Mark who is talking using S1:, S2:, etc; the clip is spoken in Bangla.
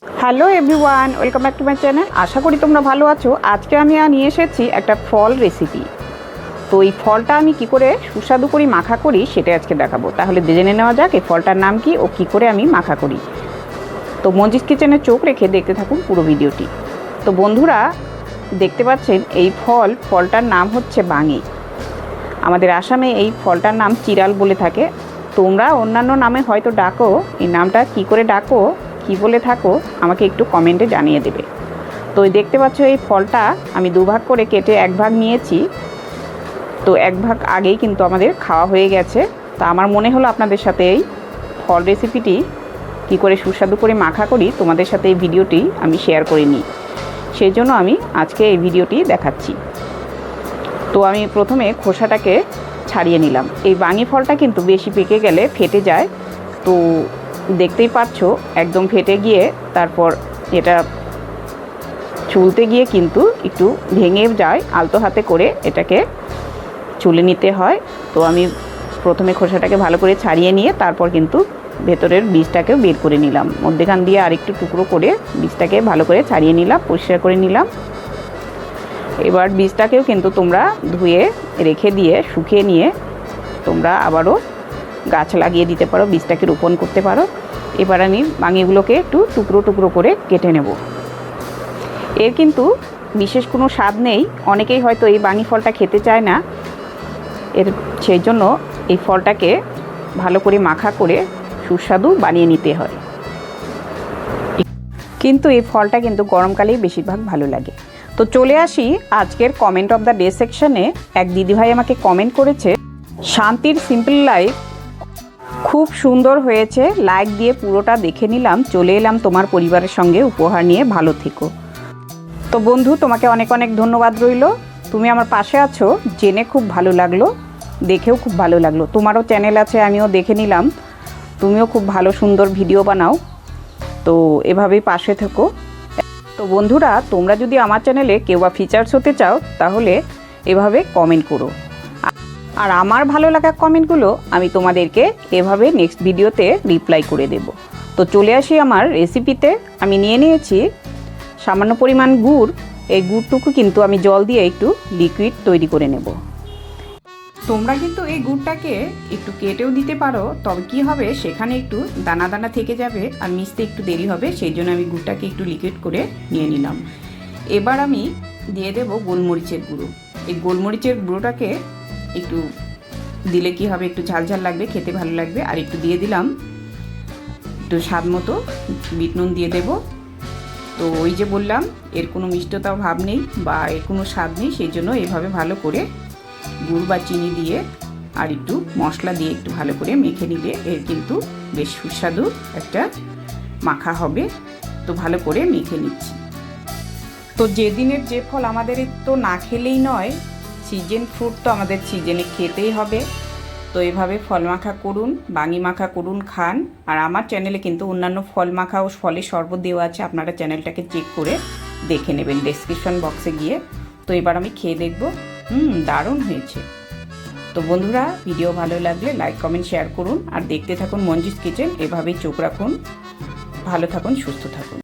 S1: Hello everyone, welcome back to my channel. আশা করি তোমরা ভালো আছো। আজকে আমি নিয়ে এসেছি একটা ফল রেসিপি। তো এই ফলটা আমি কি করে সুস্বাদু করি মাখা করি সেটা আজকে দেখাবো। তাহলে জেনে নেওয়া যাক এই ফলটার নাম কি ও কী করে আমি মাখা করি। তো মঞ্জিস কিচেনে চোখ রেখে দেখতে থাকুন পুরো ভিডিওটি। তো বন্ধুরা দেখতে পাচ্ছেন এই ফলটার নাম হচ্ছে বাঙি। আমাদের আসামে এই ফলটার নাম চিরাল বলে থাকে। তোমরা অন্যান্য নামে হয়তো ডাকো, এই নামটা কি করে ডাকো, কি বলে থাকো আমাকে একটু কমেন্টে জানিয়ে দেবে। তো দেখতে পাচ্ছ এই ফলটা আমি দুভাগ করে কেটে এক ভাগ নিয়েছি। তো এক ভাগ আগেই কিন্তু আমাদের খাওয়া হয়ে গেছে। তা আমার মনে হলো আপনাদের সাথে এই ফল রেসিপিটি কি করে সুস্বাদু করে মাখা করি তোমাদের সাথে এই ভিডিওটি আমি শেয়ার করে নিই। সেই জন্য আমি আজকে এই ভিডিওটি দেখাচ্ছি। তো আমি প্রথমে খোসাটাকে ছাড়িয়ে নিলাম। এই বাঙি ফলটা কিন্তু বেশি পেকে গেলে ফেটে যায়। তো দেখতেই পাচ্ছ একদম ফেটে গিয়ে তারপর এটা চুলতে গিয়ে কিন্তু একটু ভেঙে যায়। আলতো হাতে করে এটাকে চুলে নিতে হয়। তো আমি প্রথমে খোসাটাকে ভালো করে ছাড়িয়ে নিয়ে তারপর কিন্তু ভেতরের বীজটাকে বের করে নিলাম। মধ্যেখান দিয়ে আরেকটু টুকরো করে বীজটাকে ভালো করে ছাড়িয়ে নিলাম, পরিষ্কার করে নিলাম। এবার বীজটাকেও কিন্তু তোমরা ধুয়ে রেখে দিয়ে শুকিয়ে নিয়ে তোমরা আবারও গাছ লাগিয়ে দিতে পারো, বীজটাকে রোপণ করতে পারো। এবার আমি বাঙিগুলোকে একটু টুকরো টুকরো করে কেটে নেব। এর কিন্তু বিশেষ কোনো স্বাদ নেই। অনেকেই হয়তো এই বাঙি ফলটা খেতে চায় না, সেই জন্য এই ফলটাকে ভালো করে মাখা করে সুস্বাদু বানিয়ে নিতে হয়। কিন্তু এই ফলটা কিন্তু গরমকালেই বেশিরভাগ ভালো লাগে। তো চলে আসি আজকের কমেন্ট অফ দ্য ডে সেকশনে। এক দিদিভাই আমাকে কমেন্ট করেছে, শান্তির সিম্পল লাইফ খুব সুন্দর হয়েছে, লাইক দিয়ে পুরোটা দেখে নিলাম, চলে এলাম তোমার পরিবারের সঙ্গে উপহার নিয়ে, ভালো থেকো। তো বন্ধু তোমাকে অনেক অনেক ধন্যবাদ রইল। তুমি আমার পাশে আছো জেনে খুব ভালো লাগলো, দেখেও খুব ভালো লাগলো। তোমারও চ্যানেল আছে, আমিও দেখে নিলাম, তুমিও খুব ভালো সুন্দর ভিডিও বানাও। তো এভাবেই পাশে থেকো। তো বন্ধুরা তোমরা যদি আমার চ্যানেলে কেউ বা ফিচার্স হতে চাও তাহলে এভাবে কমেন্ট করো, আর আমার ভালো লাগা কমেন্টগুলো আমি তোমাদেরকে এভাবে নেক্সট ভিডিওতে রিপ্লাই করে দেব। তো চলে আসি আমার রেসিপিতে। আমি নিয়ে নিয়েছি সামান্য পরিমাণ গুড়। এই গুড়টুকু কিন্তু আমি জল দিয়ে একটু লিকুইড তৈরি করে নেব। তোমরা কিন্তু এই গুড়টাকে একটু কেটেও দিতে পারো, তবে কি হবে সেখানে একটু দানা দানা থেকে যাবে আর মিশতে একটু দেরি হবে। সেই জন্য আমি গুড়টাকে একটু লিকুইড করে নিয়ে নিলাম। এবার আমি দিয়ে দেব গোলমরিচের গুঁড়ো। এই গোলমরিচের গুঁড়োটাকে একটু দিলে কি হবে, একটু ঝাল ঝাল লাগবে, খেতে ভালো লাগবে। আর একটু দিয়ে দিলাম একটু স্বাদ মতো বিট নুন দিয়ে দেব। তো ওই যে বললাম এর কোনো মিষ্টতা ভাব নেই বা এর কোনো স্বাদ নেই, সেই জন্য এভাবে ভালো করে গুড় বা চিনি দিয়ে আর একটু মশলা দিয়ে একটু ভালো করে মেখে নিলে এর কিন্তু বেশ সুস্বাদু একটা মাখা হবে। তো ভালো করে মেখে নিচ্ছি। তো যেদিনের যে ফল আমাদের তো না খেলেই নয়, সিজন ফ্রুট তো আমাদের সিজনে খেতেই হবে। তো এভাবে ফল মাখা করুন, বাঙি মাখা করুন, খান। আর আমার চ্যানেলে কিন্তু অন্যান্য ফল মাখা ও ফলের শরবত দেওয়া আছে, আপনারা চ্যানেলটাকে চেক করে দেখে নেবেন ডেসক্রিপশন বক্সে গিয়ে। তো এবার আমি খেয়ে দেখব। দারুণ হয়েছে। তো বন্ধুরা ভিডিও ভালো লাগলে লাইক কমেন্ট শেয়ার করুন আর দেখতে থাকুন মঞ্জিস কিচেন। এভাবেই চোখ রাখুন, ভালো থাকুন, সুস্থ থাকুন।